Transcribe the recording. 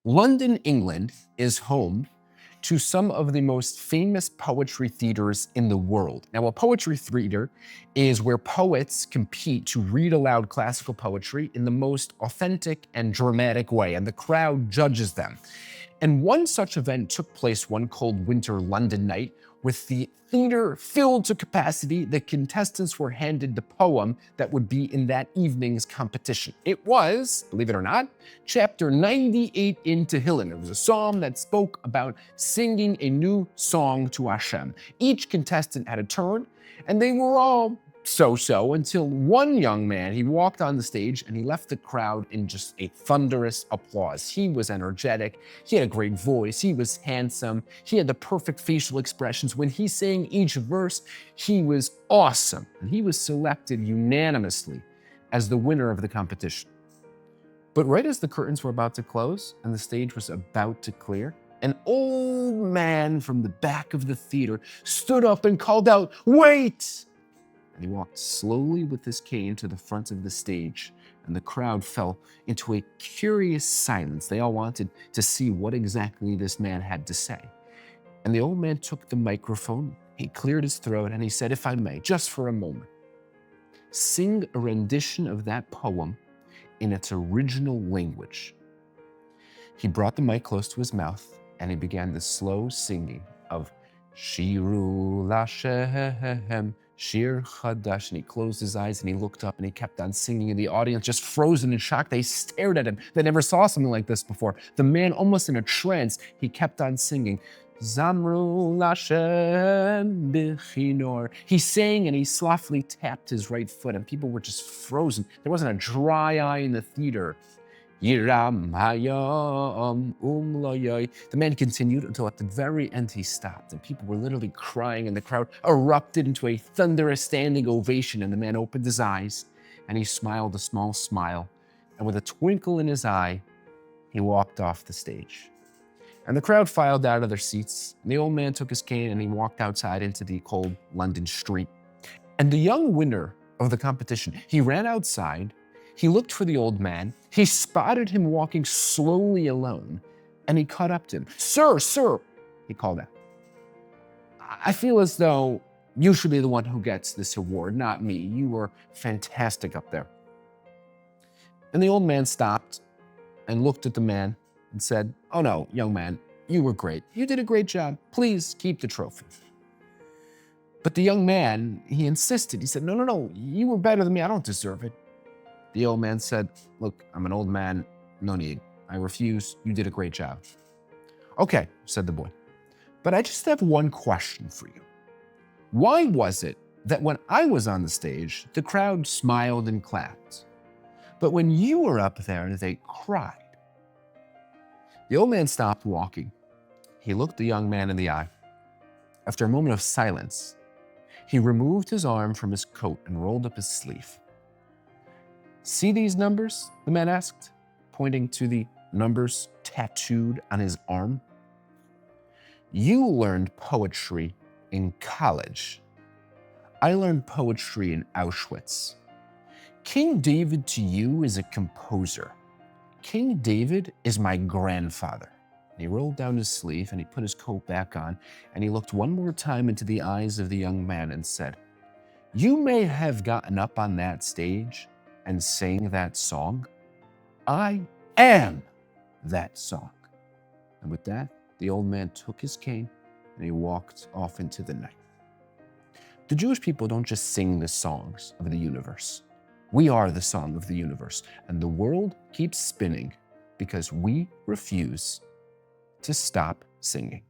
London, England is home to some of the most famous poetry theaters in the world. Now, a poetry theater is where poets compete to read aloud classical poetry in the most authentic and dramatic way, and the crowd judges them. And one such event took place one cold winter London night. With the theater filled to capacity, the contestants were handed the poem that would be in that evening's competition. It was, believe it or not, chapter 98 in Tehillim. It was a psalm that spoke about singing a new song to Hashem. Each contestant had a turn, and they were all so-so until one young man, he walked on the stage and he left the crowd in just a thunderous applause. He was energetic, he had a great voice, he was handsome, he had the perfect facial expressions. When he sang each verse, he was awesome. And he was selected unanimously as the winner of the competition. But right as the curtains were about to close and the stage was about to clear, an old man from the back of the theater stood up and called out, "Wait!" And he walked slowly with his cane to the front of the stage, and the crowd fell into a curious silence. They all wanted to see what exactly this man had to say. And the old man took the microphone, he cleared his throat, and he said, "If I may, just for a moment, sing a rendition of that poem in its original language." He brought the mic close to his mouth, and he began the slow singing of Shiru Lashem, Shir Chadash, and he closed his eyes and he looked up and he kept on singing, and the audience just frozen in shock. They stared at him. They never saw something like this before. The man, almost in a trance, he kept on singing. Zamru Lashem Bichinor. He sang and he softly tapped his right foot, and people were just frozen. There wasn't a dry eye in the theater. Yiram Hayom Umloyoy. The man continued until at the very end he stopped, and people were literally crying, and the crowd erupted into a thunderous standing ovation. And the man opened his eyes and he smiled a small smile, and with a twinkle in his eye, he walked off the stage. And the crowd filed out of their seats, and the old man took his cane and he walked outside into the cold London street. And the young winner of the competition, he ran outside. He looked for the old man. He spotted him walking slowly alone, and he caught up to him. "Sir, sir," he called out. "I feel as though you should be the one who gets this award, not me. You were fantastic up there." And the old man stopped and looked at the man and said, "Oh no, young man, you were great. You did a great job. Please keep the trophy." But the young man, he insisted. He said, No, you were better than me. I don't deserve it." The old man said, "Look, I'm an old man, no need. I refuse, you did a great job." "Okay," said the boy, "but I just have one question for you. Why was it that when I was on the stage, the crowd smiled and clapped, but when you were up there, they cried?" The old man stopped walking. He looked the young man in the eye. After a moment of silence, he removed his arm from his coat and rolled up his sleeve. "See these numbers?" the man asked, pointing to the numbers tattooed on his arm. "You learned poetry in college. I learned poetry in Auschwitz. King David to you is a composer. King David is my grandfather." And he rolled down his sleeve and he put his coat back on, and he looked one more time into the eyes of the young man and said, "You may have gotten up on that stage and sang that song. I am that song." And with that, the old man took his cane and he walked off into the night. The Jewish people don't just sing the songs of the universe. We are the song of the universe, and the world keeps spinning because we refuse to stop singing.